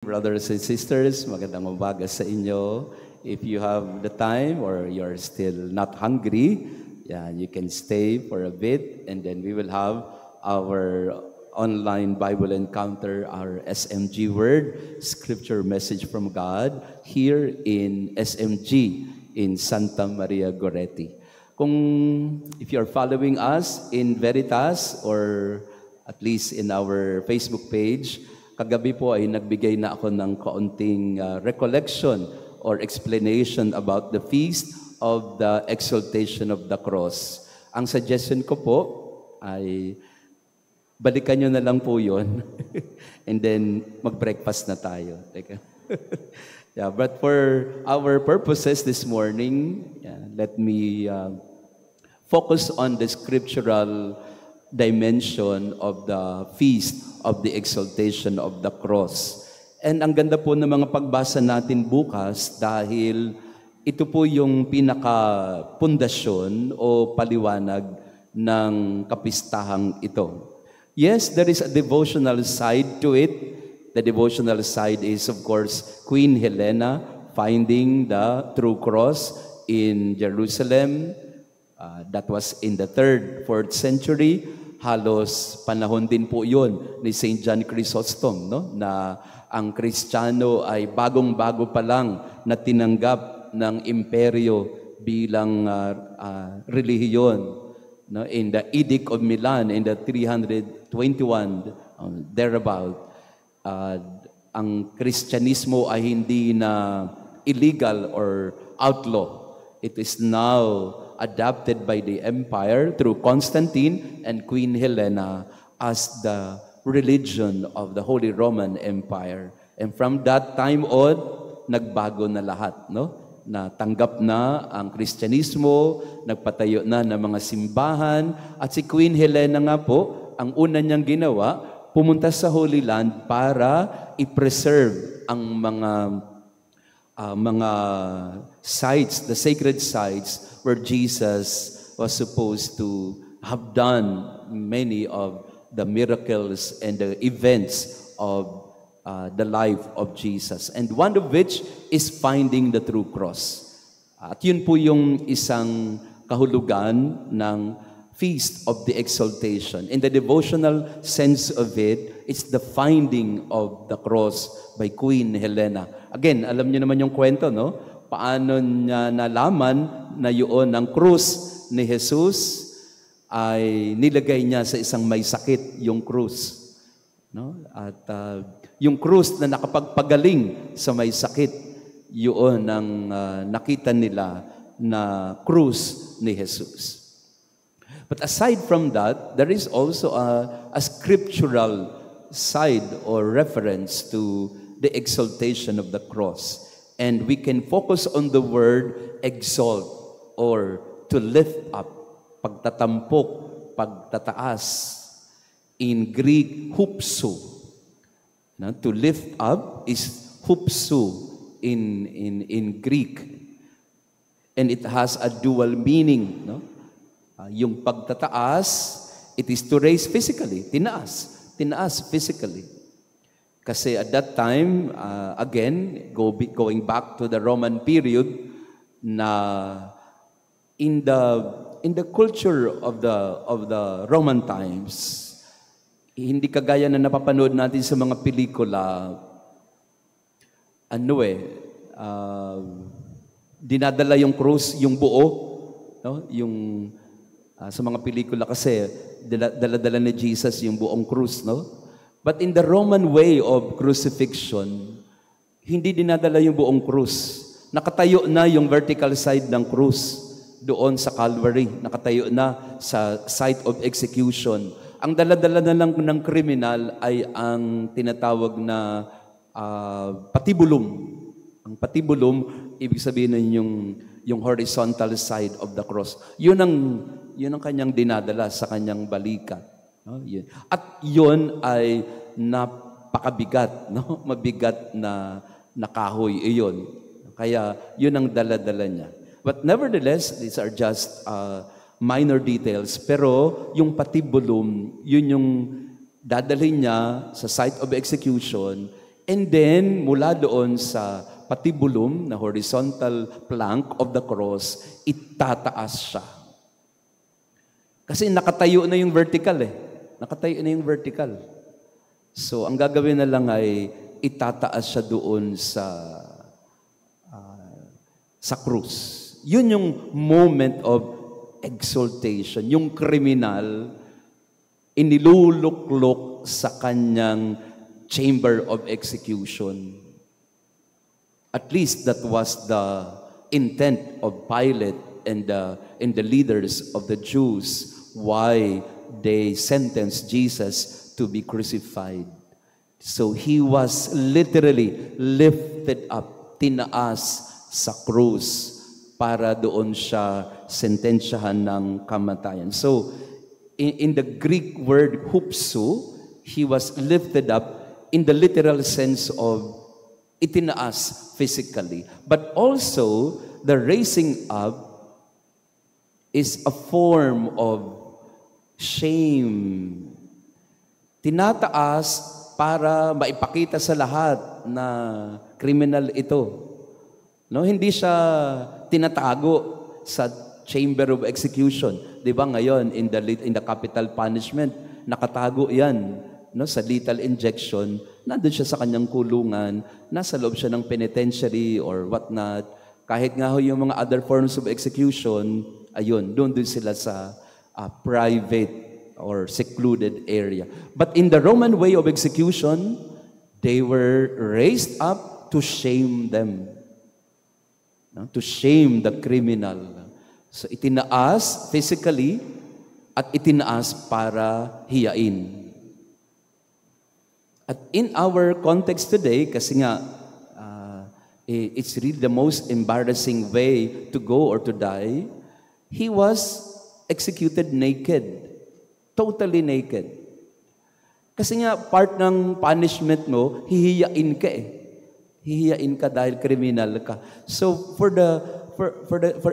Brothers and sisters, magandang umaga sa inyo. If you have the time or you're still not hungry, you can stay for a bit and then we will have our online Bible encounter, our SMG Word, Scripture Message from God, here in SMG in Santa Maria Goretti. If you're following us in Veritas or at least in our Facebook page, kagabi po ay nagbigay na ako ng kaunting recollection or explanation about the feast of the exaltation of the cross. Ang suggestion ko po ay balikan nyo na lang po yun and then mag-breakfast na tayo. But for our purposes this morning, let me focus on the scriptural dimension of the feast of the exaltation of the cross. And ang ganda po ng mga pagbasa natin bukas dahil ito po yung pinaka-pundasyon o paliwanag ng kapistahang ito. Yes, there is a devotional side to it. The devotional side is, of course, Queen Helena finding the true cross in Jerusalem. That was in the 3rd, 4th century. Halos panahon din po yun ni St. John Chrysostom, no? Na ang Kristiyano ay bagong-bago pa lang na tinanggap ng imperyo bilang relihiyon. No? In the Edict of Milan, in the 321, thereabout, ang Kristyanismo ay hindi na illegal or outlaw. It is now adopted by the empire through Constantine and Queen Helena as the religion of the Holy Roman Empire. And from that time on, nagbago na lahat, no? Natanggap na ang Kristyanismo, nagpatayo na ng mga simbahan, at si Queen Helena nga po, ang una niyang ginawa, pumunta sa Holy Land para i-preserve ang mga sites, the sacred sites where Jesus was supposed to have done many of the miracles and the events of the life of Jesus. And one of which is finding the true cross. At yun po yung isang kahulugan ng Feast of the Exaltation. In the devotional sense of it, it's the finding of the cross by Queen Helena. Again, alam niyo naman yung kwento, no? Paano niya nalaman na yun ang krus ni Jesus ay nilagay niya sa isang may sakit, yung krus. No? At yung krus na nakapagpagaling sa may sakit, yun ang nakita nila na krus ni Jesus. But aside from that, there is also a scriptural side or reference to the exaltation of the cross. And we can focus on the word exalt or to lift up, pagtatampok, pagtataas. In Greek, hupsu. Now, to lift up is hupsu in Greek. And it has a dual meaning. No? Yung pagtataas, it is to raise physically, tinaas physically. Kasi at that time, again, going back to the Roman period, na in the culture of the Roman times, hindi kagaya na napapanood natin sa mga pelikula, dinadala yung krus, yung buo, no? Yung sa mga pelikula kasi dala-dala ni Jesus yung buong krus, no? But in the Roman way of crucifixion, hindi dinadala yung buong krus. Nakatayo na yung vertical side ng krus doon sa Calvary. Nakatayo na sa site of execution. Ang dala-dala na lang ng kriminal ay ang tinatawag na patibulum. Ang patibulum, ibig sabihin yung horizontal side of the cross. Yun ang kanyang dinadala sa kanyang balikat. No? Yun. At yun ay napakabigat, no? Mabigat na kahoy iyon. Kaya yun ang dala-dala niya. But nevertheless, these are just minor details. Pero yung patibulum, yun yung dadalhin niya sa site of execution And then, mula doon sa patibulum na horizontal plank of the cross, itataas siya. Kasi nakatayo na yung vertical eh. Nakatayo na yung vertical. So, ang gagawin na lang ay itataas siya doon sa krus. Yun yung moment of exaltation. Yung kriminal, iniluluklok sa kanyang chamber of execution. At least that was the intent of Pilate and the leaders of the Jews why they sentenced Jesus to be crucified. So he was literally lifted up, tinaas sa krus para doon siya sentensyahan ng kamatayan. So in the Greek word hupsu, he was lifted up in the literal sense of itinaas physically. But also, the raising up is a form of shame. Tinataas para maipakita sa lahat na criminal ito. No, hindi siya tinatago sa chamber of execution. 'Di ba ngayon in the capital punishment, nakatago 'yan, no, sa lethal injection. Nandun siya sa kanyang kulungan, nasa loob siya ng penitentiary or what not. Kahit nga ho yung mga other forms of execution, ayun, doon sila sa private or secluded area. But in the Roman way of execution, they were raised up to shame them. No? To shame the criminal. So itinaas physically at itinaas para hiyain. At in our context today, kasi nga, it's really the most embarrassing way to go or to die, he was executed naked. Totally naked. Kasi nga, part ng punishment mo, hihiyain ka eh. Hihiyain ka dahil kriminal ka. So,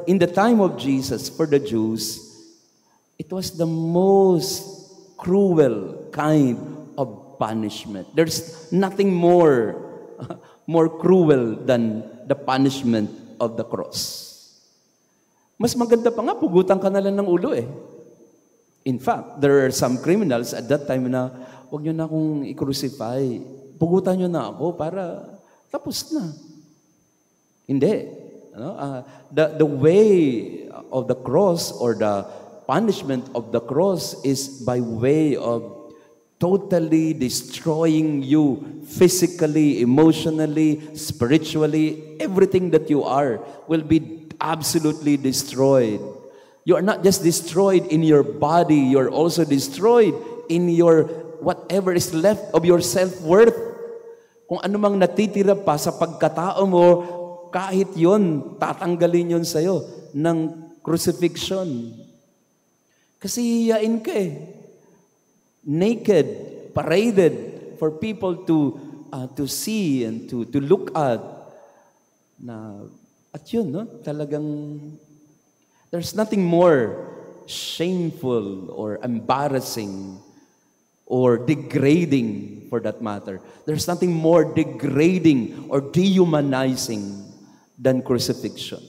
in the time of Jesus, for the Jews, it was the most cruel kind of punishment. There's nothing more cruel than the punishment of the cross. Mas maganda pa nga, pugutan ka na lang ng ulo eh. In fact, there are some criminals at that time na, huwag nyo na akong i-crucify. Pugutan nyo na ako para tapos na. Hindi. The way of the cross or the punishment of the cross is by way of totally destroying you physically, emotionally, spiritually. Everything that you are will be absolutely destroyed. You are not just destroyed in your body, you're also destroyed in your whatever is left of your self-worth. Kung ano mang natitira pa sa pagkatao mo, kahit yon, tatanggalin yon sa'yo ng crucifixion. Kasi hiyain ka eh. Naked, paraded for people to see and to look at. At yun, no? Talagang there's nothing more shameful or embarrassing or degrading for that matter. There's nothing more degrading or dehumanizing than crucifixion.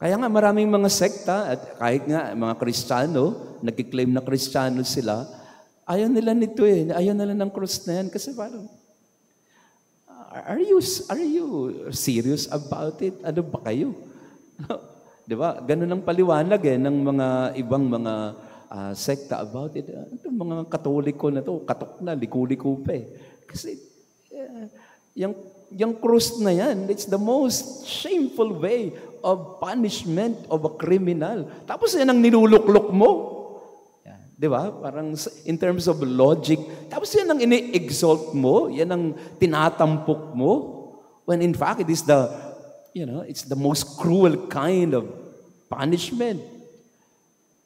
Kaya nga maraming mga sekta at kahit nga mga Kristiyano, nagkiklaim na Kristiyano sila, ayaw nila nito eh. Ayaw nila ng cross na yan kasi parang, are you serious about it? Ano ba kayo? Di ba? Ganun ang paliwanag eh ng mga ibang mga sekta about it. Ito mga Katoliko na to, katok na, liku-liku pa eh. Kasi yung cross na yan, it's the most shameful way of punishment of a criminal. Tapos yan ang niluluklok mo. Di ba? Parang in terms of logic. Tapos yan ang ini-exalt mo, yan ang tinatampok mo. When in fact, it is it's the most cruel kind of punishment.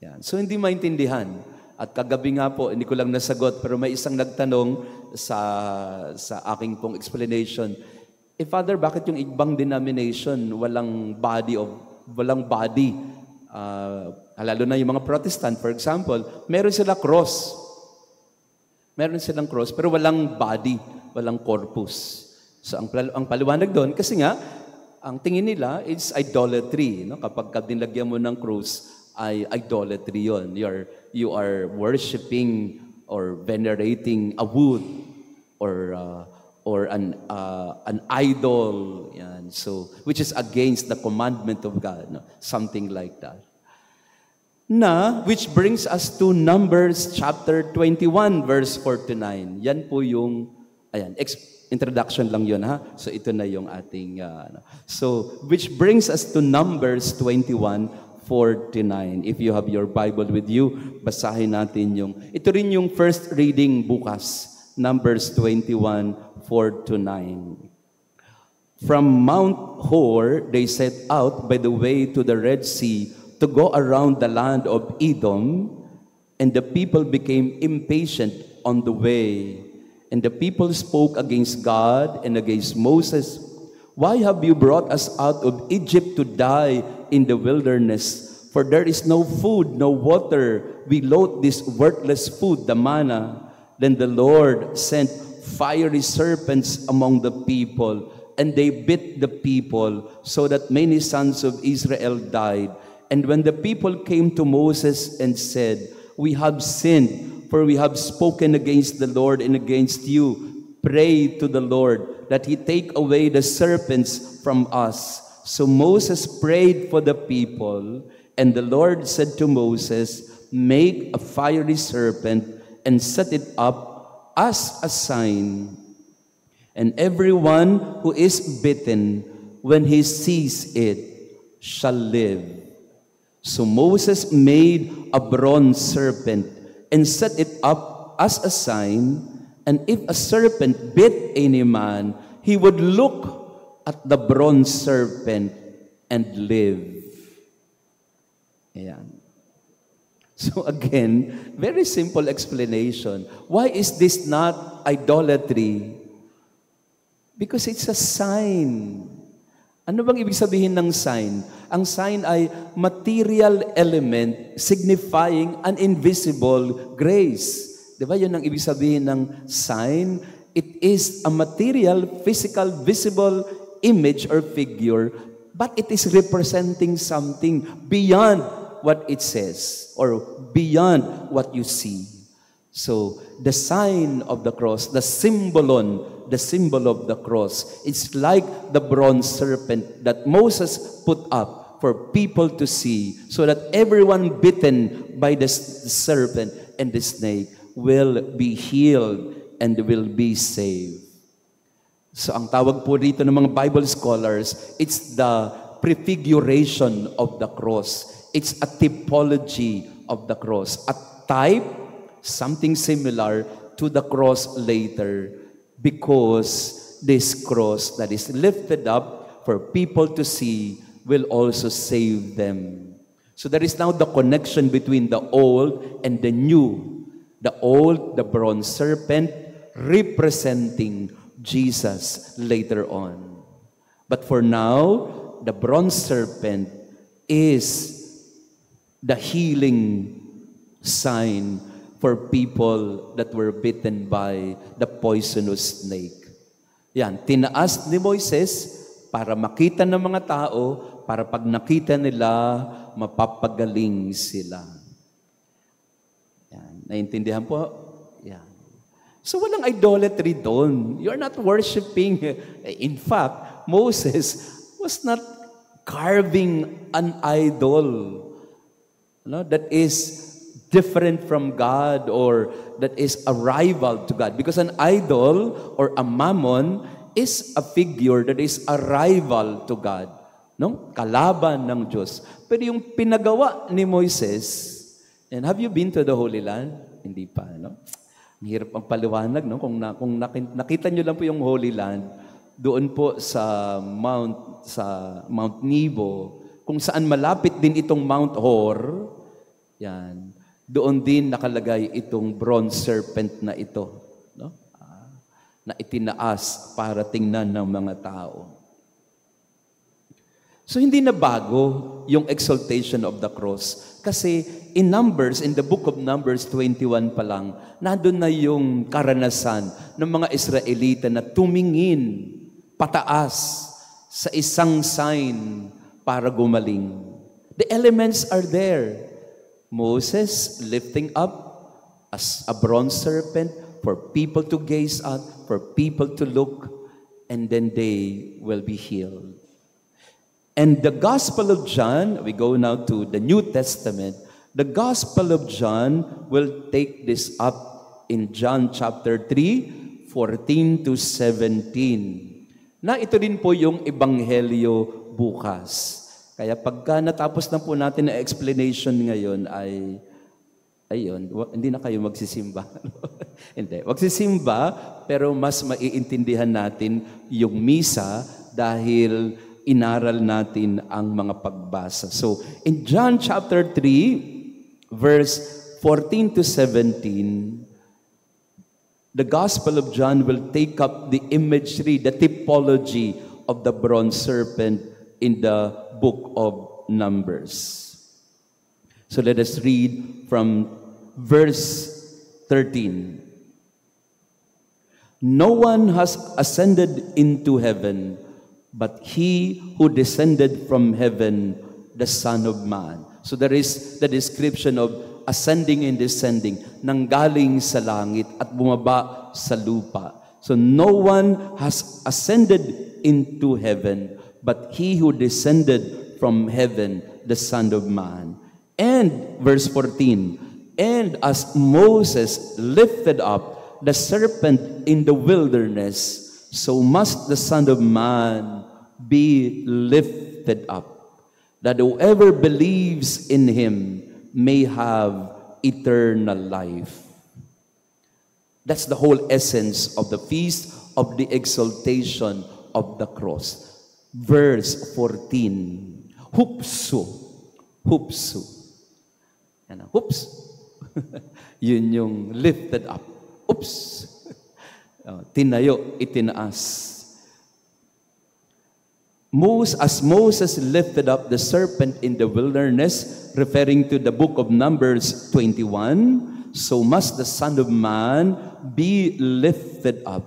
Yan. So hindi maintindihan. At kagabi nga po, hindi ko lang nasagot, pero may isang nagtanong sa aking pong explanation, Father, bakit yung ibang denomination walang body? Lalo na yung mga Protestant, for example, meron silang cross, pero walang body. walang corpus. So ang paliwanag doon, kasi nga, ang tingin nila, it's idolatry. No? Kapag dinlagyan mo ng krus, ay idolatry yon. You are worshiping or venerating a wood or an idol. Yan. So, which is against the commandment of God. No? Something like that. Which brings us to Numbers chapter 21, verse 49. Yan po yung, introduction lang yun, ha? So, ito na yung ating, which brings us to Numbers 21:49. If you have your Bible with you, basahin natin ito rin yung first reading bukas, Numbers 21:4-9. From Mount Hor, they set out by the way to the Red Sea to go around the land of Edom, and the people became impatient on the way. And the people spoke against God and against Moses. Why have you brought us out of Egypt to die in the wilderness? For there is no food, no water. We loathe this worthless food, the manna. Then the Lord sent fiery serpents among the people, and they bit the people, so that many sons of Israel died. And when the people came to Moses and said, "We have sinned, for we have spoken against the Lord and against you. Pray to the Lord that he take away the serpents from us." So Moses prayed for the people, and the Lord said to Moses, "Make a fiery serpent and set it up as a sign. And everyone who is bitten, when he sees it, shall live." So Moses made a bronze serpent and set it up as a sign, and if a serpent bit any man, he would look at the bronze serpent and live. Ayan. So again, very simple explanation. Why is this not idolatry? Because it's a sign. Ano bang ibig sabihin ng sign? Ang sign ay material element signifying an invisible grace. Di ba? Yun ang ibig sabihin ng sign. It is a material, physical, visible image or figure, but it is representing something beyond what it says or beyond what you see. So, the sign of the cross, the symbol of the cross, it's like the bronze serpent that Moses put up for people to see, so that everyone bitten by the serpent and the snake will be healed and will be saved. So, ang tawag po dito ng mga Bible scholars, it's the prefiguration of the cross. It's a typology of the cross, a type, something similar to the cross later, because this cross that is lifted up for people to see will also save them. So there is now the connection between the old and the new. The old, the bronze serpent, representing Jesus later on. But for now, the bronze serpent is the healing sign for people that were bitten by the poisonous snake. Yan, tinaas ni Moises para makita ng mga tao, para pag nakita nila, mapapagaling sila. Yan, naiintindihan po? Yan. So walang idolatry doon. You're not worshiping. In fact, Moses was not carving an idol, that is different from God or that is a rival to God. Because an idol or a mammon is a figure that is a rival to God. Kalaban ng Diyos. Pero yung pinagawa ni Moises, and have you been to the Holy Land? Hindi pa, Ang hirap ang paliwanag, Kung nakita nyo lang po yung Holy Land, doon po sa Mount Nebo, kung saan malapit din itong Mount Hor, yan, doon din nakalagay itong bronze serpent na ito, na itinaas para tingnan ng mga tao. So hindi na bago yung exaltation of the cross. Kasi in Numbers, in the book of Numbers 21 pa lang, nandun na yung karanasan ng mga Israelita na tumingin pataas sa isang sign para gumaling. The elements are there. Moses lifting up as a bronze serpent for people to gaze at, for people to look, and then they will be healed. And the Gospel of John, we go now to the New Testament, the Gospel of John will take this up in John chapter 3, 14 to 17. Na ito din po yung Ebanghelyo bukas. Kaya pagka natapos na po natin ang explanation ngayon ay, ayun, hindi na kayo magsisimba. Hindi, magsisimba, pero mas maiintindihan natin yung misa dahil inaral natin ang mga pagbasa. So, in John chapter 3, verse 14 to 17, the Gospel of John will take up the imagery, the typology of the bronze serpent in the book of Numbers. So let us read from verse 13. No one has ascended into heaven but he who descended from heaven, the Son of Man. So there is the description of ascending and descending, nanggaling sa langit at bumaba sa lupa. So no one has ascended into heaven, but he who descended from heaven, the Son of Man. And verse 14, and as Moses lifted up the serpent in the wilderness, so must the Son of Man be lifted up, that whoever believes in him may have eternal life. That's the whole essence of the feast of the exaltation of the cross. Verse 14, hupsu, hupsu. Yan, hoops. Yun yung lifted up. Oops. Tinayo, itinaas. As Moses lifted up the serpent in the wilderness, referring to the book of Numbers 21, so must the Son of Man be lifted up.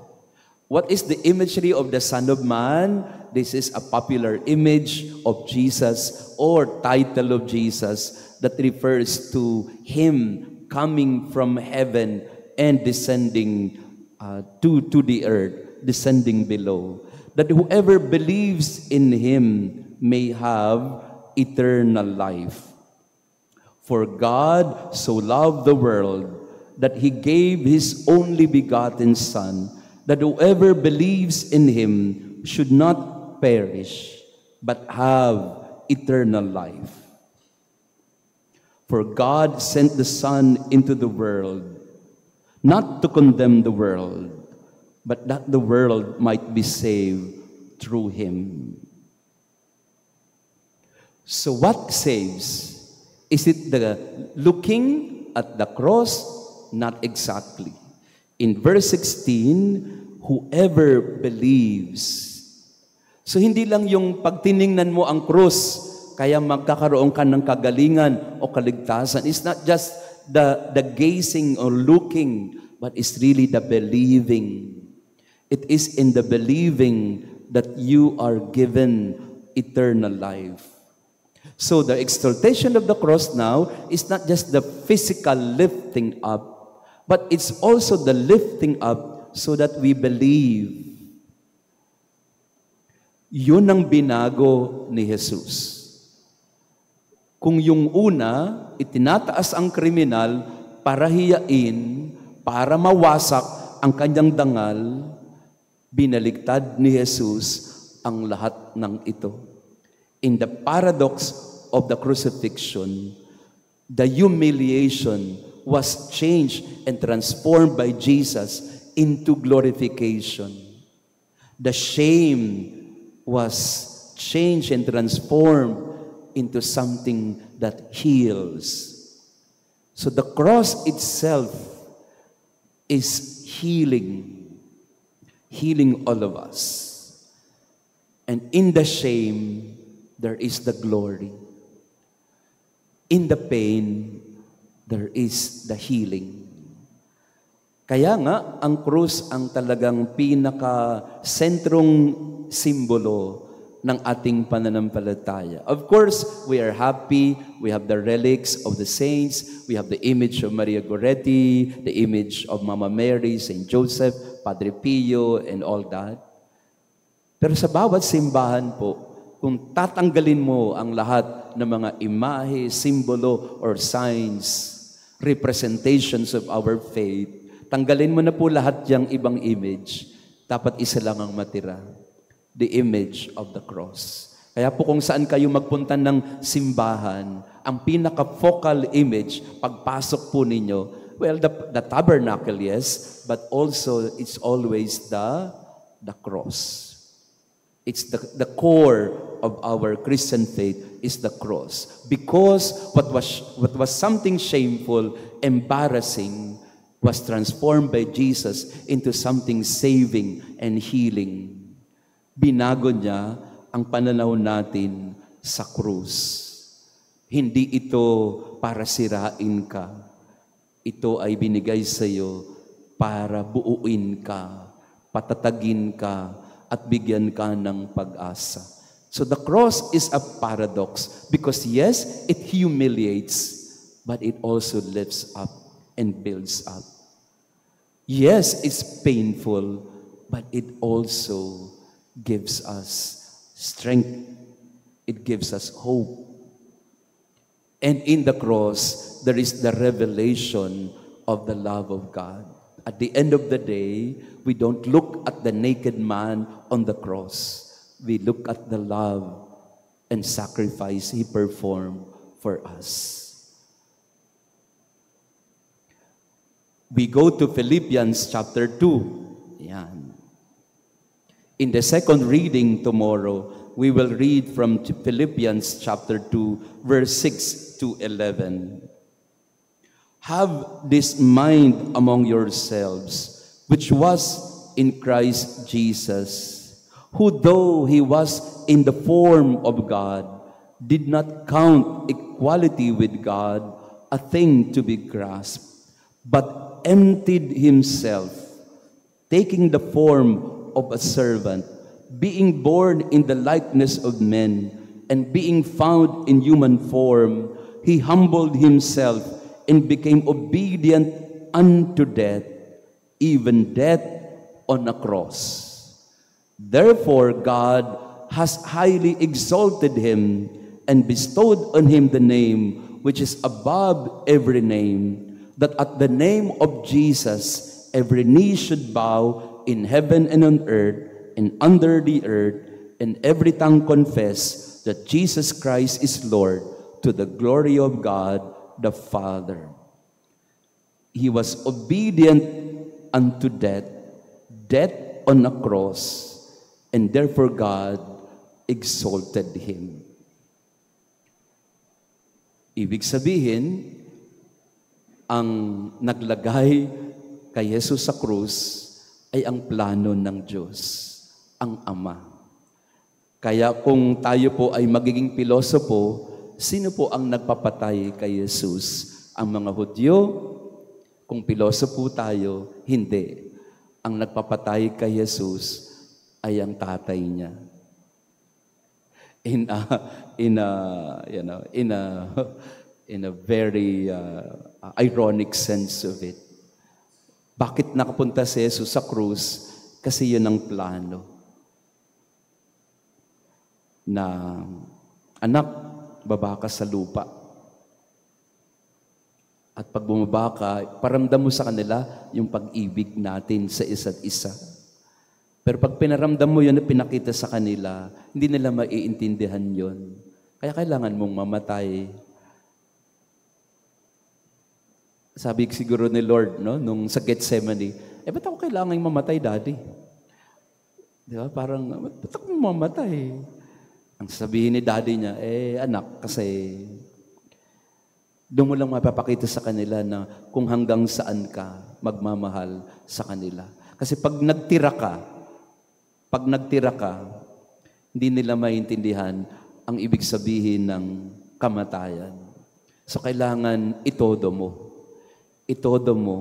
What is the imagery of the Son of Man? This is a popular image of Jesus or title of Jesus that refers to him coming from heaven and descending to the earth, descending below. That whoever believes in him may have eternal life. For God so loved the world that he gave his only begotten Son, that whoever believes in him should not perish, but have eternal life. For God sent the Son into the world, not to condemn the world, but that the world might be saved through him. So what saves? Is it the looking at the cross? Not exactly. In verse 16, whoever believes. So hindi lang yung pagtiningnan mo ang cross, kaya magkakaroon ka ng kagalingan o kaligtasan. It's not just the gazing or looking, but it's really the believing. It is in the believing that you are given eternal life. So the exaltation of the cross now is not just the physical lifting up, but it's also the lifting up so that we believe. Yun ang binago ni Jesus. Kung yung una, itinataas ang kriminal para hiyain, para mawasak ang kanyang dangal, binaligtad ni Jesus ang lahat ng ito. In the paradox of the crucifixion, the humiliation was changed and transformed by Jesus into glorification. The shame was changed and transformed into something that heals. So the cross itself is healing all of us. And in the shame, there is the glory. In the pain, there is the healing. Kaya nga, ang krus ang talagang pinaka-sentrong simbolo ng ating pananampalataya. Of course, we are happy. We have the relics of the saints. We have the image of Maria Goretti, the image of Mama Mary, Saint Joseph, Padre Pio, and all that. Pero sa bawat simbahan po, kung tatanggalin mo ang lahat ng mga imahe, simbolo, or signs, representations of our faith, tanggalin mo na po lahat yung ibang image, dapat isa lang ang matira. The image of the cross. Kaya po kung saan kayo magpunta ng simbahan, ang pinaka-focal image, pagpasok po ninyo, well, the tabernacle, yes, but also it's always the cross. It's the core of our Christian faith is the cross. Because what was something shameful, embarrassing, was transformed by Jesus into something saving and healing. Binago niya ang pananaw natin sa krus. Hindi ito para sirain ka. Ito ay binigay sa iyo para buuin ka, patatagin ka, at bigyan ka ng pag-asa. So the cross is a paradox because yes, it humiliates, but it also lifts up and builds up. Yes, it's painful, but it also gives us strength. It gives us hope. And in the cross, there is the revelation of the love of God. At the end of the day, we don't look at the naked man on the cross. We look at the love and sacrifice He performed for us. We go to Philippians chapter 2. Yan. In the second reading tomorrow, we will read from Philippians chapter 2, verse 6 to 11. Have this mind among yourselves, which was in Christ Jesus, who though He was in the form of God, did not count equality with God a thing to be grasped, but emptied Himself, taking the form of a servant, being born in the likeness of men, and being found in human form, He humbled Himself and became obedient unto death, even death on a cross. Therefore God has highly exalted Him and bestowed on Him the name which is above every name, that at the name of Jesus every knee should bow in heaven and on earth and under the earth, and every tongue confess that Jesus Christ is Lord, to the glory of God the Father. He was obedient unto death, death on a cross, and therefore God exalted Him. Ibig sabihin, ang naglagay kay Jesus sa krus ay ang plano ng Diyos, ang Ama. Kaya kung tayo po ay magiging pilosopo, sino po ang nagpapatay kay Jesus? Ang mga Hudyo? Kung pilosopo tayo, hindi. Ang nagpapatay kay Jesus ay ang tatay niya. In a very ironic sense of it. Bakit nakapunta si Jesus sa krus? Kasi yun ang plano. Na, anak, baba ka sa lupa. At pag bumaba ka, paramdam mo sa kanila yung pag-ibig natin sa isa't isa. Pero pag pinaramdam mo yun at pinakita sa kanila, hindi nila maiintindihan yun. Kaya kailangan mong mamatay. Sabi siguro ni Lord, no, nung sa Gethsemane, ba't ako kailangan mamatay, Daddy? Di ba? Parang, ba't ako mamatay? Ang sabihin ni Daddy niya, anak, kasi doon mo lang mapapakita sa kanila na kung hanggang saan ka magmamahal sa kanila. Kasi pag nagtira ka, hindi nila maintindihan ang ibig sabihin ng kamatayan. So kailangan itodo mo. Itodo mo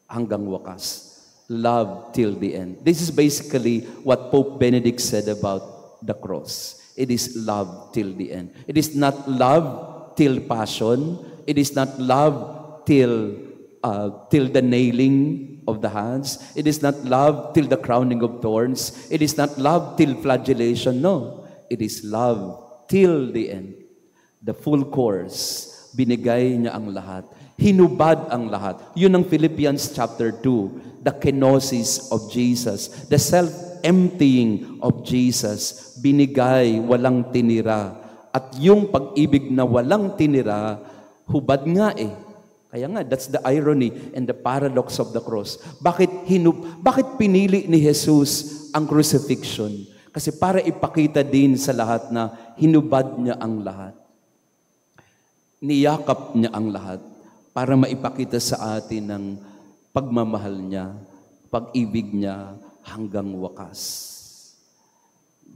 hanggang wakas. Love till the end. This is basically what Pope Benedict said about the cross. It is love till the end. It is not love till passion. It is not love till the nailing of the hands. It is not love till the crowning of thorns. It is not love till flagellation. No. It is love till the end. The full course. Binigay niya ang lahat. Hinubad ang lahat. Yun ang Philippians chapter 2. The kenosis of Jesus. The self-emptying of Jesus. Binigay, walang tinira. At yung pag-ibig na walang tinira, hubad nga eh. Kaya nga, that's the irony and the paradox of the cross. Bakit pinili ni Jesus ang crucifixion? Kasi para ipakita din sa lahat na hinubad niya ang lahat. Niyakap niya ang lahat para maipakita sa atin ng pagmamahal niya, pag-ibig niya hanggang wakas.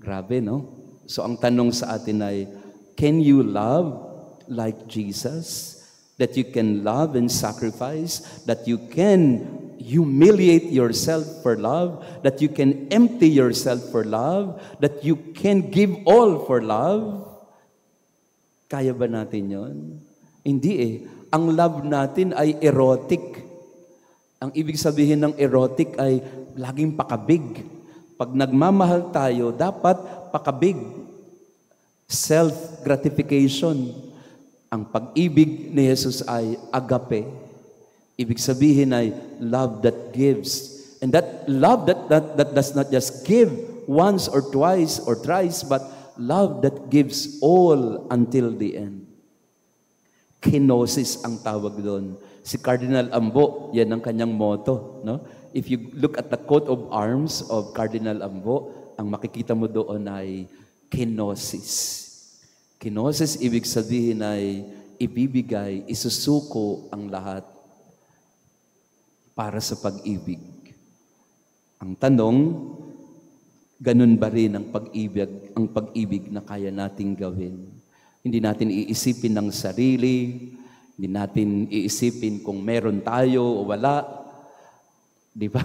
Grabe, no? So ang tanong sa atin ay, can you love like Jesus? That you can love and sacrifice? That you can humiliate yourself for love? That you can empty yourself for love? That you can give all for love? Kaya ba natin yon? Hindi eh. Ang love natin ay erotic. Ang ibig sabihin ng erotic ay laging pakabig. Pag nagmamahal tayo, dapat pakabig. Self-gratification. Ang pag-ibig ni Jesus ay agape. Ibig sabihin ay love that gives. And that love that does not just give once or twice or thrice, but love that gives all until the end. Kenosis ang tawag doon. Si Cardinal Ambo, yan ang kanyang motto. No? If you look at the coat of arms of Cardinal Ambo, ang makikita mo doon ay kenosis. Kenosis, ibig sabihin ay ibibigay, isusuko ang lahat para sa pag-ibig. Ang tanong, ganun ba rin ang pag-ibig na kaya nating gawin? Hindi natin iisipin ng sarili, hindi natin iisipin kung meron tayo o wala. Di ba?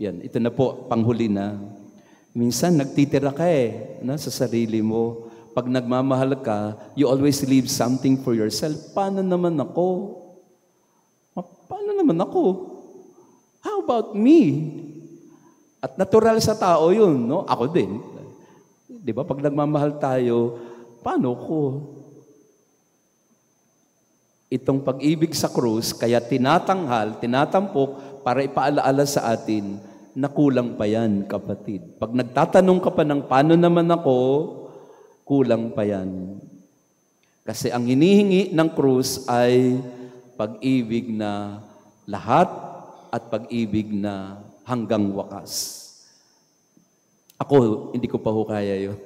Yan, ito na po, panghuli na. Minsan, nagtitira ka sa sarili mo. Pag nagmamahal ka, you always leave something for yourself. Paano naman ako? Paano naman ako? How about me? At natural sa tao yun, no? Ako din. Di ba? Pag nagmamahal tayo, paano ko? Itong pag-ibig sa krus, kaya tinatanghal, tinatampok, para ipaalaala sa atin, na kulang pa yan, kapatid. Pag nagtatanong ka pa ng paano naman ako, kulang pa yan. Kasi ang hinihingi ng krus ay pag-ibig na lahat at pag-ibig na hanggang wakas. Ako, hindi ko pa ho kaya yun.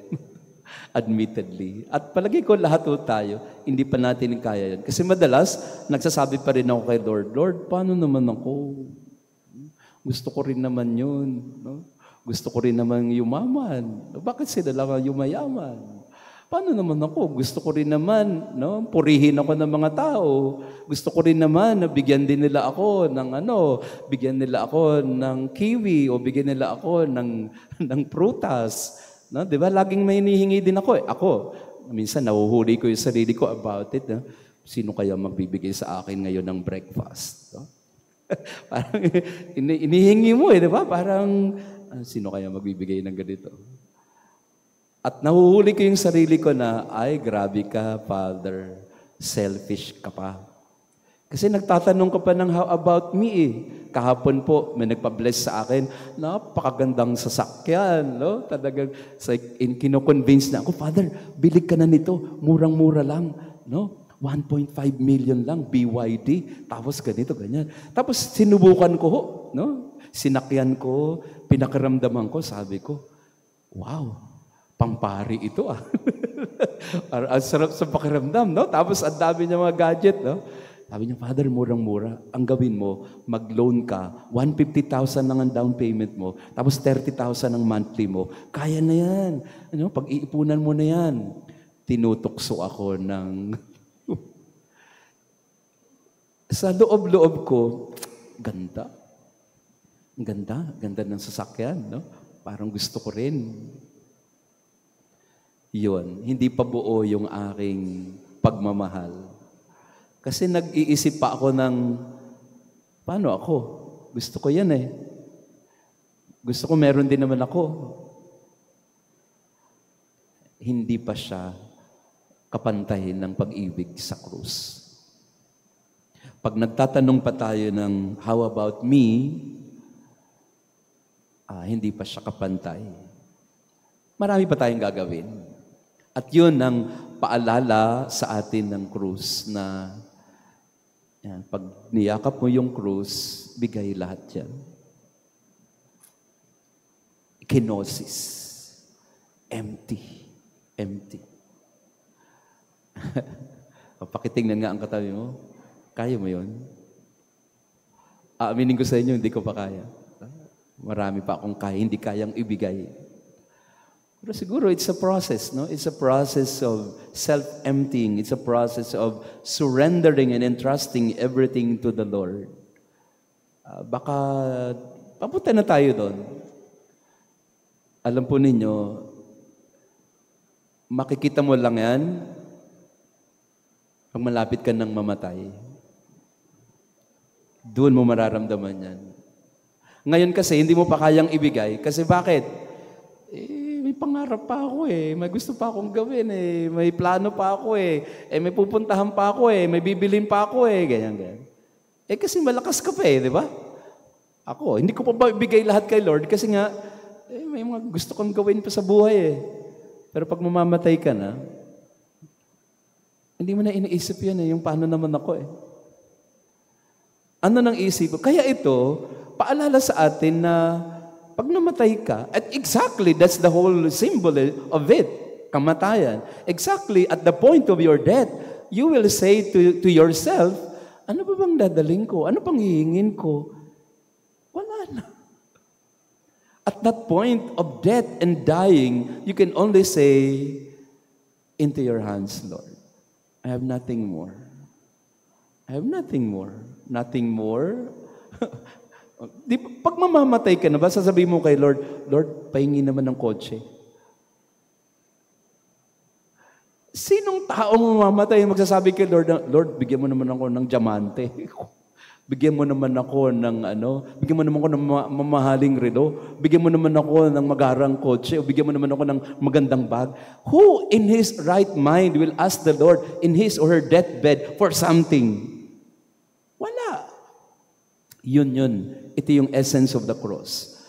Admittedly. At palagi ko lahat ho tayo, hindi pa natin kaya yun. Kasi madalas, nagsasabi pa rin ako kay Lord, Lord, paano naman ako? Gusto ko rin naman yun. No? Gusto ko rin naman yumaman. Bakit sila lang ang yumayaman? Paano naman ako? Gusto ko rin naman, no? Purihin ako ng mga tao. Gusto ko rin naman na bigyan din nila ako ng bigyan nila ako ng kiwi o bigyan nila ako ng prutas. No? 'Di ba? Laging may hinihingi din ako. Ako, minsan nahuhuli ko yung sarili ko about it. No? Sino kaya magbibigay sa akin ngayon ng breakfast? No? Parang inihingi mo 'di ba? Parang sino kaya magbibigay ng ganito? At nahuhuli ko yung sarili ko na, ay, grabe ka, Father. Selfish ka pa. Kasi nagtatanong ka pa ng how about me eh. Kahapon po, may nagpa-bless sa akin, napakagandang sasakyan. No? Talagang, kino-convince na ako, Father, bilig ka na nito. Murang-mura lang. No? 1.5 million lang, BYD. Tapos ganito, ganyan. Tapos sinubukan ko, no? Sinakyan ko, pinakiramdaman ko, sabi ko, wow, pampari ito ah. Ang sarap sa pakiramdam, no? Tapos ang dami niya mga gadget, no? Sabi niya, Father, murang-mura. Ang gawin mo, mag-loan ka. 150,000 lang ang down payment mo. Tapos 30,000 ang monthly mo. Kaya na yan. Pag-iipunan mo na yan. tinutukso ako ng... Sa loob-loob ko, ganda. Ang ganda. Ganda ng sasakyan, no? Parang gusto ko rin. Yun. Hindi pa buo yung aking pagmamahal. Kasi nag-iisip pa ako ng, paano ako? Gusto ko yan eh. Gusto ko meron din naman ako. Hindi pa siya kapantahin ng pag-ibig sa krus. Pag nagtatanong pa tayo ng, how about me? Hindi pa siya kapantay. Marami pa tayong gagawin. At yun ang paalala sa atin ng krus na yan, pag niyakap mo yung krus, bigay lahat yan. Kenosis. Empty. Empty. Pakitingnan nga ang katabi mo. Kaya mo yun? Aaminin ko sa inyo, hindi ko pa kaya. Marami pa akong kaya, hindi kayang ibigay. Pero siguro it's a process, no? It's a process of self-emptying. It's a process of surrendering and entrusting everything to the Lord. Baka papunta na tayo doon. Alam po ninyo, makikita mo lang yan pag malapit ka ng mamatay. Doon mo mararamdaman yan. Ngayon kasi, hindi mo pa kayang ibigay. Kasi bakit? May pangarap pa ako eh. May gusto pa akong gawin eh. May plano pa ako eh. May pupuntahan pa ako eh. May bibilin pa ako eh. Ganyan, ganyan. Kasi malakas ka pa eh, di ba? Ako, hindi ko pa ibigay lahat kay Lord kasi nga, may mga gusto kong gawin pa sa buhay eh. Pero pag mamamatay ka na, hindi mo na iniisip yan eh. Yung paano naman ako eh. Ano nang isip ko? Kaya ito, paalala sa atin na pag namatay ka, at exactly, that's the whole symbol of it, kamatayan. Exactly, at the point of your death, you will say to yourself, ano ba bang dadaling ko? Ano pang hihingin ko? Wala na. At that point of death and dying, you can only say, into your hands, Lord. I have nothing more. I have nothing more. Nothing more. Pag mamamatay ka na ba, sasabihin mo kay Lord, Lord, pahingi naman ng kotse. Sinong taong mamamatay magsasabi kay Lord, Lord, bigyan mo naman ako ng diamante. Bigyan mo naman ako ng bigyan mo naman ako ng mamahaling relo. Bigyan mo naman ako ng magarang kotse. O bigyan mo naman ako ng magandang bag. Who in his right mind will ask the Lord in his or her deathbed for something? Wala. Yun. Ito yung essence of the cross.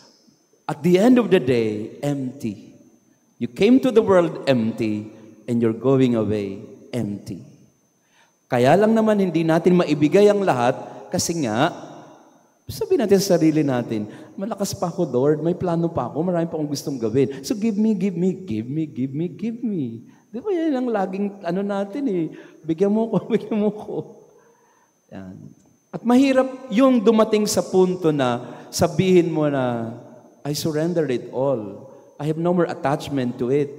At the end of the day, empty. You came to the world empty and you're going away empty. Kaya lang naman hindi natin maibigay ang lahat kasi nga, sabihin natin sa sarili natin, malakas pa ako, Lord, may plano pa ako, marami pa akong gustong gawin. So give me. Di ba yan ang laging natin eh. Bigyan mo ko. Yan. At mahirap yung dumating sa punto na sabihin mo na, I surrendered it all. I have no more attachment to it.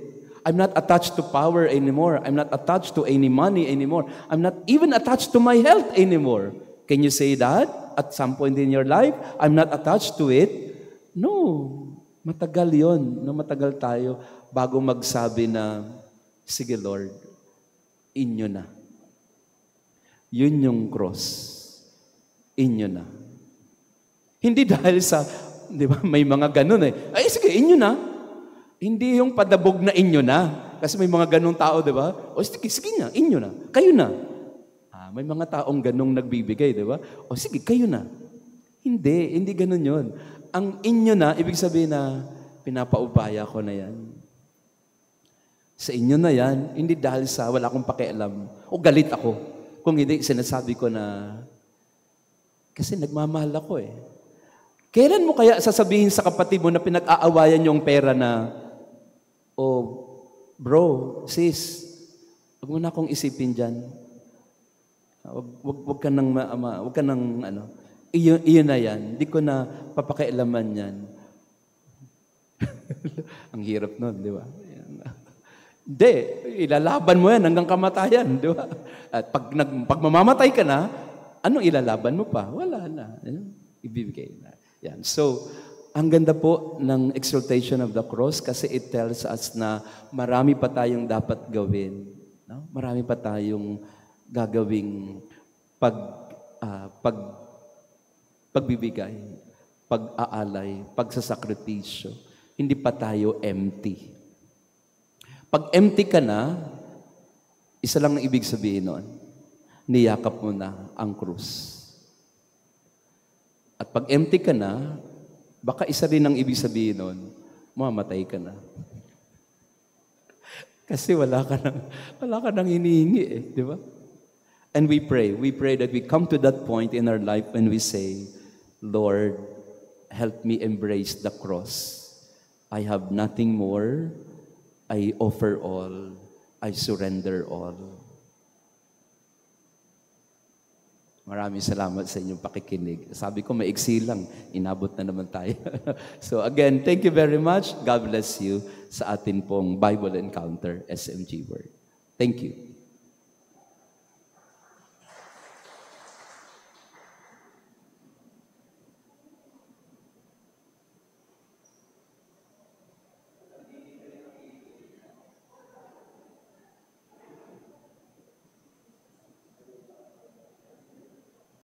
I'm not attached to power anymore. I'm not attached to any money anymore. I'm not even attached to my health anymore. Can you say that at some point in your life? I'm not attached to it? No. Matagal yon. Matagal tayo bago magsabi na, sige Lord, inyo na. Yun yung cross. Inyo na. Hindi dahil sa, di ba, may mga ganun eh. Ay, sige, inyo na. Hindi yung padabog na inyo na. Kasi may mga ganung tao, di ba? O sige na, inyo na. Kayo na. May mga taong ganung nagbibigay, di ba? O sige, kayo na. Hindi ganun yun. Ang inyo na, ibig sabihin na, pinapaubaya ko na yan. Sa inyo na yan, hindi dahil sa wala akong pakialam. O galit ako. Kung hindi, sinasabi ko na, kasi nagmamahal ako eh. Kailan mo kaya sasabihin sa kapatid mo na pinag-aawayan yung pera na, bro, sis, wag mo na akong isipin dyan. Wag ka nang, iyon na yan. Hindi ko na papakialaman yan. Ang hirap nun, di ba? Hindi, ilalaban mo yan hanggang kamatayan, di ba? At pag mamamatay ka na, anong ilalaban mo pa? Wala na. Ibibigay na. Yan. So, ang ganda po ng exaltation of the cross kasi it tells us na marami pa tayong dapat gawin. No? Marami pa tayong gagawing pagbibigay, pag-aalay, pagsasakripisyo. Hindi pa tayo empty. Pag empty ka na, isa lang ang ibig sabihin nun, niyakap mo na ang krus. At pag empty ka na, baka isa rin ang ibig sabihin nun, mamatay ka na. Kasi wala ka nang hinihingi eh, di ba? And we pray that we come to that point in our life when we say, Lord, help me embrace the cross. I have nothing more. I offer all. I surrender all. Maraming salamat sa inyong pakikinig. Sabi ko, maiksi lang. Inabot na naman tayo. So again, thank you very much. God bless you sa atin pong Bible Encounter SMG Word. Thank you.